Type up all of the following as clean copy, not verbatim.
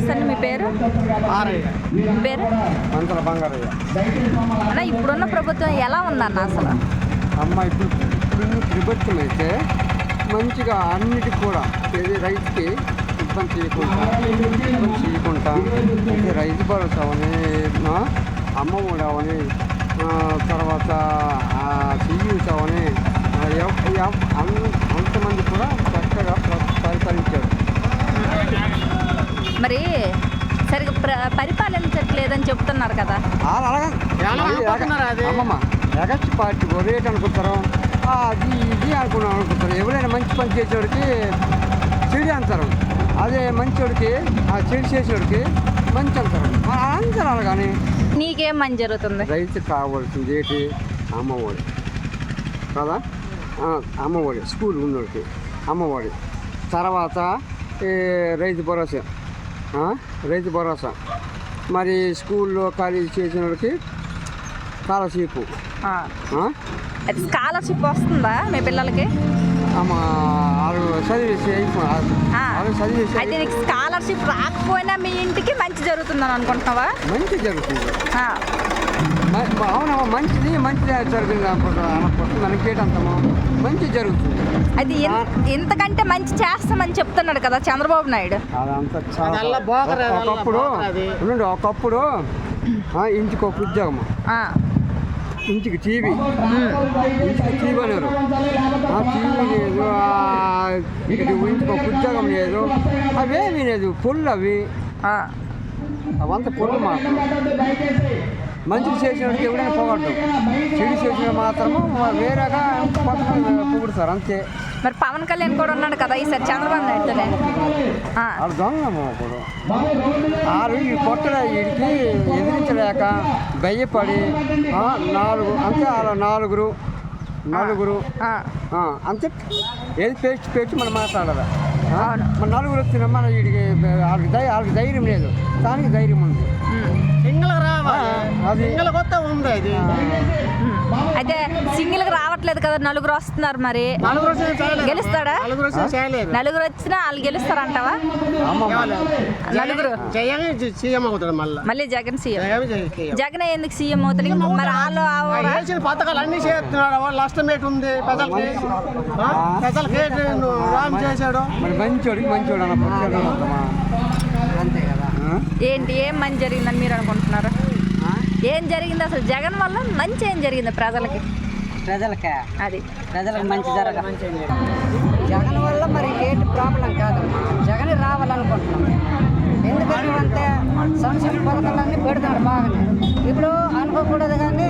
నమస్తే అండి, మీ పేరు? పేరు మంతల బంగారయ్య. అన్న, ఇప్పుడున్న ప్రభుత్వం ఎలా ఉందన్న అసలు? అమ్మ ఇప్పుడు ప్రభుత్వం అయితే మంచిగా అన్నిటికి కూడా ఏది రైతుకి ఇబ్బంది చేయకుండా అంటే రైతు భరోసా అవని, అమ్మ ఒడి అవని, తర్వాత సియూస్ అవని అంతమంది కూడా చక్కగా పరిపాలించారు. మరి సరిగ్గా పరిపాలించట్లేదని చెప్తున్నారు కదా. అమ్మమ్మ ఎగస్టి పార్టీ రేట్ అనుకుంటారు, అది ఇది అనుకుంటారు. ఎవరైనా మంచి పని చేసేవాడికి చెడు అంటారు, అదే మంచోడికి ఆ చెడు చేసేవాడికి మంచి అంటారు. అంటారు అలా. కానీ నీకేం మంచి జరుగుతుంది? రైతుకి కావాల్సింది ఏంటి? అమ్మఒడి కదా, అమ్మఒడి స్కూల్ ఉన్నోడికి అమ్మఒడి, తర్వాత రైతు భరోసా, మరి స్కూల్లో కాలేజీ చేసిన వాడికి స్కాలర్షిప్. స్కాలర్షిప్ వస్తుందా మీ పిల్లలకి? అయితే నీకు స్కాలర్షిప్ రాకపోయినా మీ ఇంటికి మంచి జరుగుతుందని అనుకుంటున్నావా? మంచి జరుగుతుంది. అవునమ్మా, మంచిది జరుగుతుంది అనుకుంటున్నాను. మనకేటంతమో మంచి జరుగుతుంది. అయితే ఇంతకంటే మంచి చేస్తామని చెప్తున్నాడు కదా చంద్రబాబు నాయుడు. అదంతా ఒకప్పుడు ఇంటికి ఒక ఉద్యోగం, ఇంటికి టీవీ అనేవారు. ఆ టీవీ లేదు, ఇంటికి ఒక ఉద్యోగం లేదు, అవేమీ లేదు. పొల్లు అవంతా పొల్లు మాట. మంచిది చేసినోడికి ఎవరైనా పొగడ్డం, చెడు చేసిన మాత్రము వేరేగా పొగుడుతారు అంతే. మరి పవన్ కళ్యాణ్ కూడా ఉన్నాడు కదా ఈసారి చంద్రబాబు నాయుడుతోనే. వాళ్ళు దొంగ ఇప్పుడు ఈ కొట్టడ వీడికి ఎదిరించలేక భయపడి అంతే అలా నలుగురు అంతే ఏది పేర్చి మనం మాట్లాడాలి. మన నలుగురు వచ్చిన మన వీడికి వాళ్ళకి ధైర్యం లేదు, దానికి ధైర్యం ఉంది. అయితే సింగిల్ గా రావట్లేదు కదా, నలుగురు వస్తున్నారు. మరి గెలుస్తాడా? నలుగురు వచ్చినా వాళ్ళు గెలుస్తారంటావా? నలుగురు మళ్ళీ జగన్ సీఎం. జగన్ ఎందుకు సీఎం అవుతాడు? మరి వాళ్ళు పథకాలు అన్ని చేస్తున్నాడు. వాళ్ళు అష్టమేట్ ఉంది ప్రజలకి చేశాడు. అంతే కదా. ఏంటి ఏం మంచి జరిగిందని మీరు అనుకుంటున్నారు? ఏం జరిగింది అసలు జగన్ వల్ల? మంచి ఏం జరిగింది ప్రజలకి? అది ప్రజలకు మంచి జగన్ వల్ల మరి ఏంటి ప్రాబ్లం కాదు. జగన్ రావాలనుకుంటున్నాం. ఎందుకంటే అంతే సంక్షేమ పథకాలన్నీ పెడుతున్నాడు బాగానే. ఇప్పుడు అనుకోకూడదు, కానీ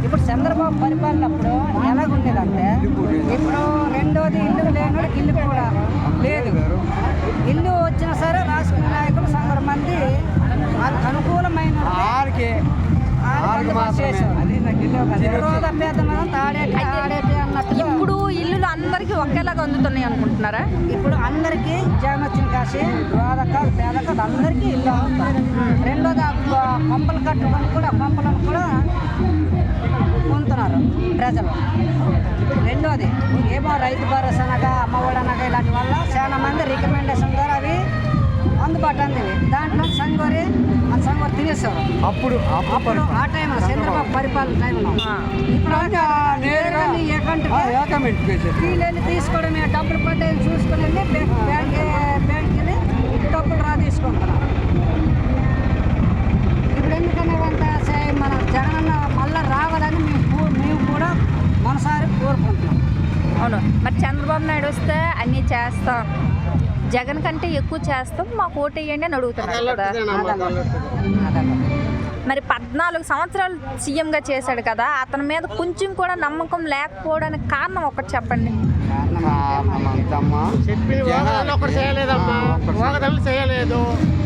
ఇప్పుడు చంద్రబాబు పరిపాలన అప్పుడు ఎలాగుండేదంటే, ఇప్పుడు రెండోది ఇల్లు లేనివాడికి ఇల్లు కూడా లేదు. ఇల్లు వచ్చినా సరే రాజకీయ నాయకులు సందరు మంది అనుకూలమైన ఇప్పుడు ఇల్లులు అందరికీ ఒకేలాగా అందుతున్నాయి అనుకుంటున్నారా? ఇప్పుడు అందరికీ జగన్ వచ్చిన కాసి పేదకాలు అందరికీ ఇల్లు అవుతారు. రెండోది కొంపలు కట్టుకొని కూడా కొంపలను కూడా పొందుతున్నారు ప్రజలు. రెండోది ఏమో రైతు భరోసా అనగా అమ్మఒడి అనగా ఇలాంటి వల్ల చాలా మంది రికమెండేషన్ ద్వారా అవి అందుబాటు అందివి. దాంట్లో సంగోరి తినేస్తారు. అప్పుడు ఆ టైంలో చంద్రబాబు పరిపాలన టైంలో ఇప్పుడు వీళ్ళని తీసుకోవడమే, డబ్బులు పడ్డాయి చూసుకుని బ్యాంక్కి వెళ్ళి డబ్బులు తీసుకుంటున్నారు. ఇప్పుడు ఎందుకనే అంత మన జగనన్న మళ్ళీ రావాలని మేము కూడా మనసారి కోరుకుంటున్నాం. అవును, మరి చంద్రబాబు నాయుడు వస్తే అన్నీ చేస్తాం, జగన్ కంటే ఎక్కువ చేస్తాం, మాకు ఓటు వేయండి అని అడుగుతున్నారు కదా. మరి 14 సంవత్సరాలు సీఎంగా చేశాడు కదా, అతని మీద కొంచెం కూడా నమ్మకం లేకపోవడానికి కారణం ఒకటి చెప్పండి. చేయలేదు.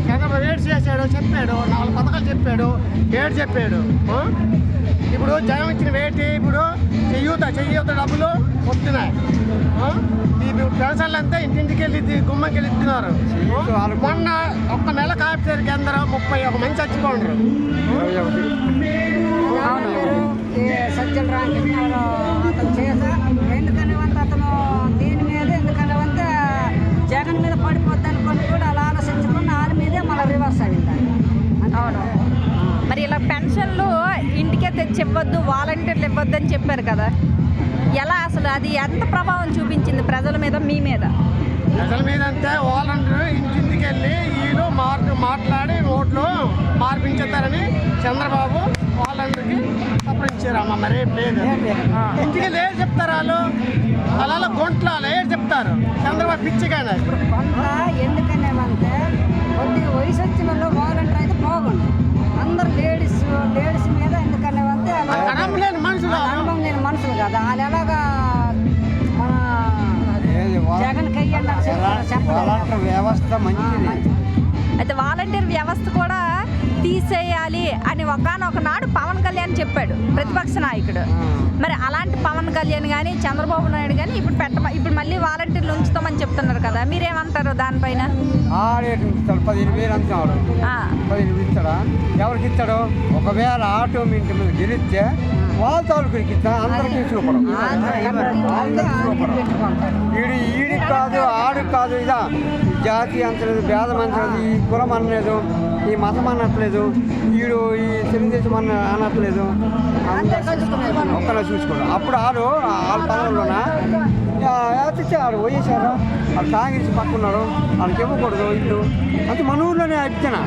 చంద్రబాబు ఏడు చేశాడు, చెప్పాడు, 4 పథకాలు చెప్పాడు, చెప్పాడు. ఇప్పుడు జగన్ ఇచ్చిన వేటి ఇప్పుడు చెయ్యూత డబ్బులు వస్తున్నాయి. ఇప్పుడు పెన్షన్లు అంతా ఇంటింటికి వెళ్ళి గుమ్మకి వెళ్ళి ఇస్తున్నారు. మొన్న ఒక్క నెల కాపేసరికి అందరూ 31 మంది చచ్చిపోండ్రు. సజ్జల రామకృష్ణ అతను చేసా ఎందుకని అతను దీని మీద ఎందుకని జగన్ మీద పడిపోద్ది అనుకుని కూడా అలా ఆలోచించుకుని వాళ్ళ మీదే మళ్ళీ రిచ్ ఇవ్వద్దు, వాలంటీర్లు ఇవ్వద్దు అని చెప్పారు కదా. ఎలా అసలు అది ఎంత ప్రభావం చూపించింది ప్రజల మీద, మీ మీద? ప్రజల మీద అంతే. వాళ్ళందరూ ఇంటింటికి వెళ్ళి వీళ్ళు మాట్లాడి ఓట్లు మార్పించేస్తారని చంద్రబాబు వాళ్ళందరికీ సపరించారమ్మ. మరేం లేదు. ఇంటికి లేదు చెప్తారు వాళ్ళు, అలా గుంట్లో లేదు చెప్తారు. చంద్రబాబు పిచ్చిగానే కొంత ఎందుకనేమంటే కొద్దిగా వయసు వచ్చిన వాళ్ళు వాలంటీర్ అయితే బాగుంది. అందరు లేడీస్ మీద ఎందుకనేమంటే అనుభవం లేని మనుషులు. అనుభవం లేని మనుషులు కదా వాళ్ళు ఎలాగా జగన్ వాలంటీర్ వ్యవస్థ మంచిది. అయితే వాలంటీర్ వ్యవస్థ కూడా తీసేయాలి అని ఒకానొక నాడు పవన్ కళ్యాణ్ చెప్పాడు, ప్రతిపక్ష నాయకుడు. మరి అలాంటి పవన్ కళ్యాణ్ కానీ చంద్రబాబు నాయుడు కానీ ఇప్పుడు మళ్ళీ వాలంటీర్లు ఉంచుతామని చెప్తున్నారు కదా, మీరేమంటారు దానిపైన? 15,000 అంటున్నాడు. 15,000 ఇస్తాడా? ఎవరికి ఇస్తాడు? ఒకవేళ ఆటోమేటిక్ మీద గెలిస్తే వాళ్ళ తాలూకుకి ఇస్తా, అందరికీ చూపడం. ఈడికి కాదు, ఆడికి కాదు, ఇదా జాతి అంటలేదు, భేదం అంటలేదు, ఈ కులం అనలేదు, ఈ మతం అనట్లేదు, ఈడు ఈ తెలుగుదేశం అనట్లేదు, ఒక్కనే చూసుకోడు. అప్పుడు వాళ్ళ పదవుల్లోనా ఆడు పోయేశారు, వాళ్ళు కాంగ్రెస్ పట్టుకున్నారు, వాళ్ళకి ఇవ్వకూడదు ఇల్లు అంటే మన ఊర్లోనే అడిగినా